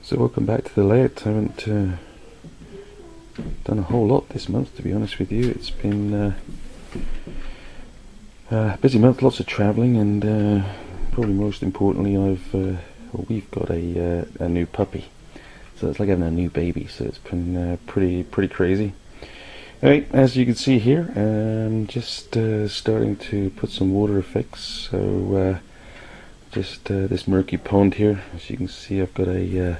So welcome back to the layout. I haven't done a whole lot this month, to be honest with you. It's been a busy month, lots of travelling, and probably most importantly, we've got a new puppy. So it's like having a new baby. So it's been pretty crazy. Anyway, as you can see here, just starting to put some water effects. So just this murky pond here. As you can see, I've got a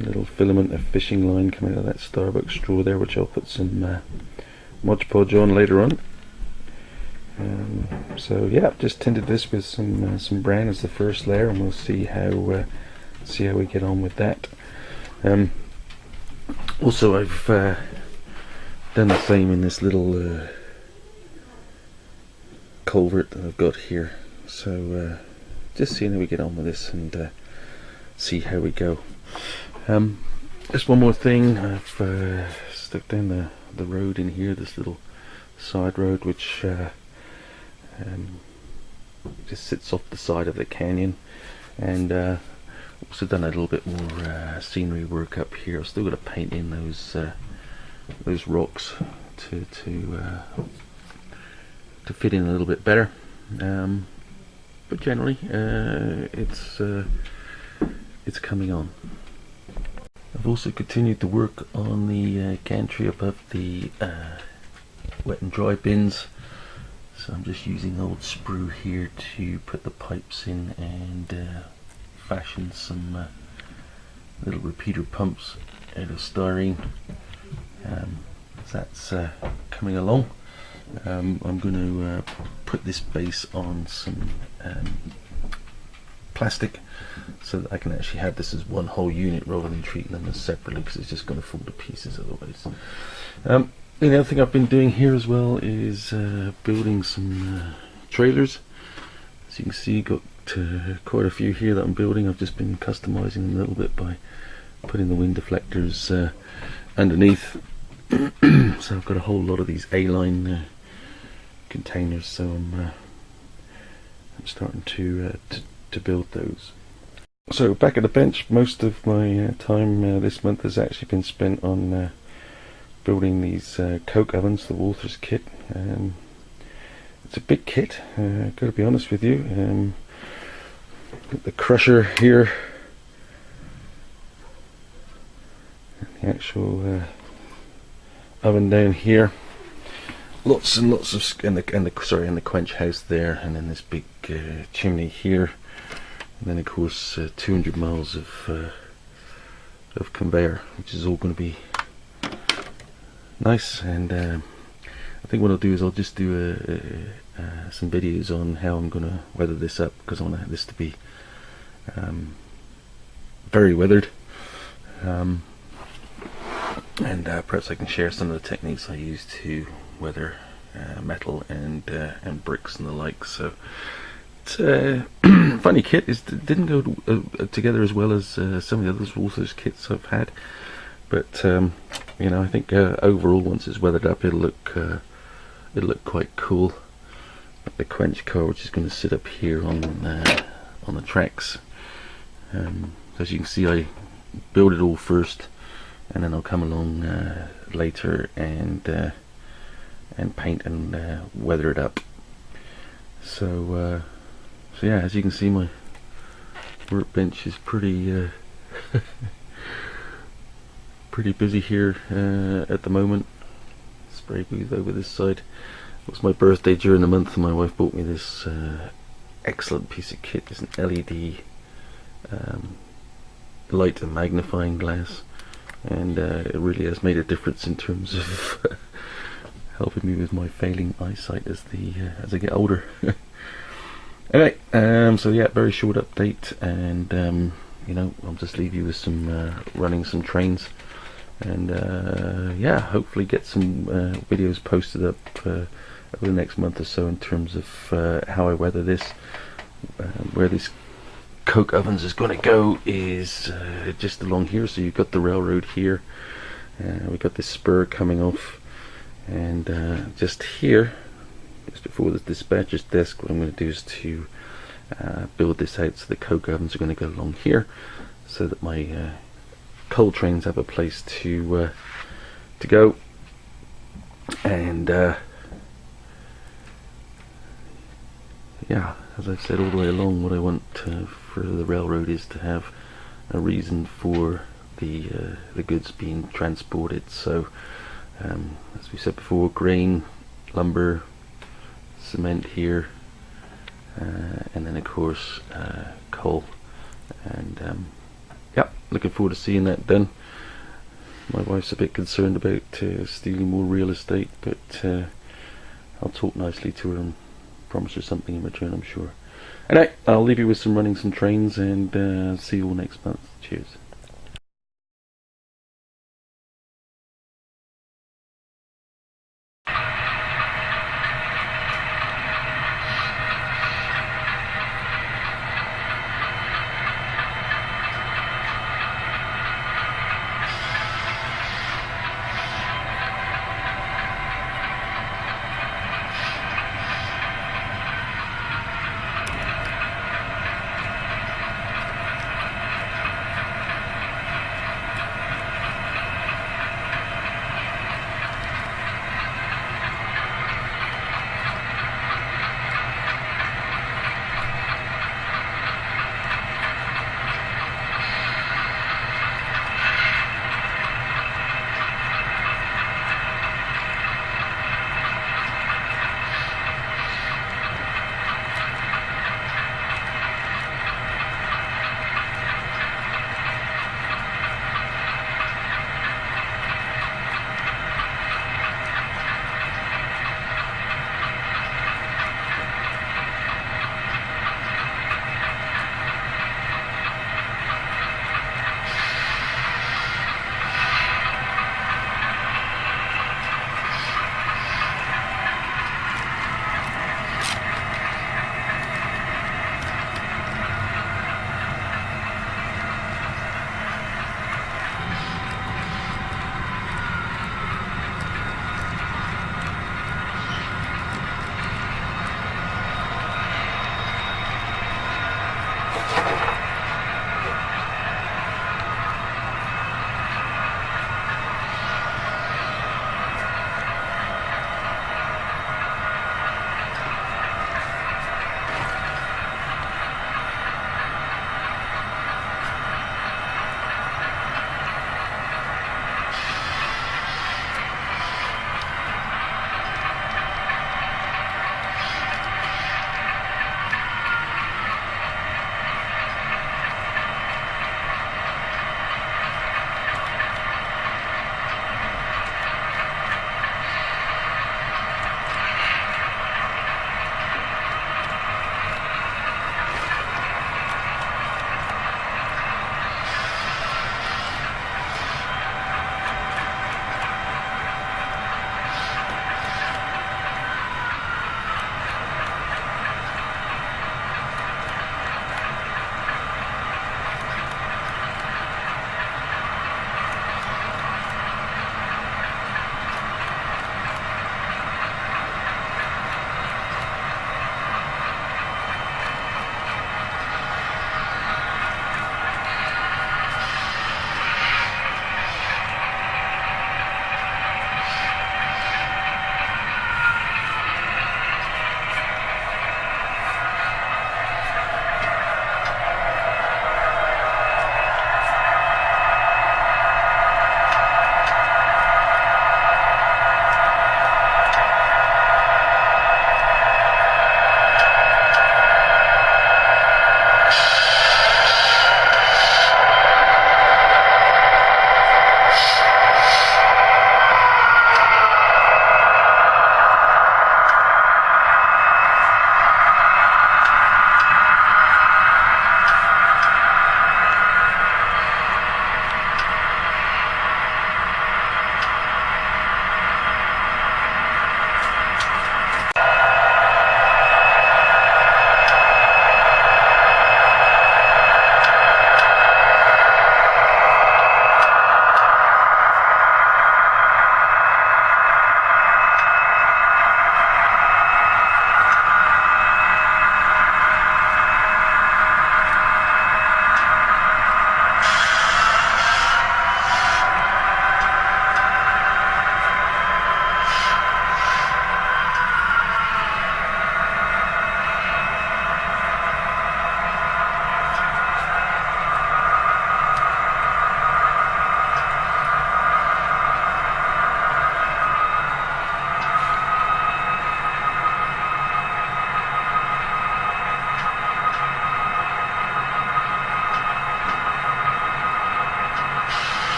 little filament of fishing line coming out of that Starbucks straw there, which I'll put some Mod Podge on later on. So yeah, I've just tinted this with some brown as the first layer, and we'll see how we get on with that. Also, I've done the same in this little culvert that I've got here. So just seeing how we get on with this and see how we go. Just one more thing, I've stuck down the road in here, this little side road which just sits off the side of the canyon, and also done a little bit more scenery work up here. I've still got to paint in those rocks to fit in a little bit better, but generally it's coming on. I've also continued to work on the gantry above the wet and dry bins. So I'm just using old sprue here to put the pipes in and fashion some little repeater pumps out of styrene. That's coming along. I'm going to put this base on some plastic, so that I can actually have this as one whole unit rather than treating them as separately, because it's just going to fall to pieces otherwise. The other thing I've been doing here as well is building some trailers. As you can see, got quite a few here that I'm building. I've just been customizing them a little bit by putting the wind deflectors underneath. So I've got a whole lot of these A-line containers, so I'm starting to build those. So back at the bench, most of my time this month has actually been spent on building these coke ovens, the Walthers kit. It's a big kit, gotta be honest with you. Got the crusher here, the actual oven down here, lots and lots of and the quench house there, and then this big chimney here. And then of course 200 miles of conveyor, which is all going to be nice. And I think what I'll do is I'll just do some videos on how I'm going to weather this up, because I want this to be very weathered, and perhaps I can share some of the techniques I use to weather metal and bricks and the like. So it's a funny kit. It didn't go together as well as some of the other Walthers kits I've had, but you know, I think overall, once it's weathered up, it'll look quite cool. Like the quench car, which is going to sit up here on the tracks. As you can see, I build it all first, and then I'll come along later and paint and weather it up. So yeah, as you can see, my workbench is pretty pretty busy here at the moment. Spray booth over this side. It was my birthday during the month, and my wife bought me this excellent piece of kit. It's an LED light and magnifying glass, and it really has made a difference in terms of helping me with my failing eyesight as I get older. Anyway, so yeah, very short update, and you know, I'll just leave you with some running some trains, and yeah, hopefully get some videos posted up over the next month or so in terms of how I weather this. Where this coke ovens is going to go is just along here. So you've got the railroad here, we've got this spur coming off, and just here, just before the dispatcher's desk, what I'm going to do is to build this out. So the coke ovens are going to go along here, so that my coal trains have a place to go, and yeah, as I've said all the way along, what I want for the railroad is to have a reason for the goods being transported. So as we said before, grain, lumber, cement here, and then of course coal. And yeah, looking forward to seeing that done. My wife's a bit concerned about stealing more real estate, but I'll talk nicely to her and promise her something in return, I'm sure. Anyway, I'll leave you with running some trains, and see you all next month. Cheers.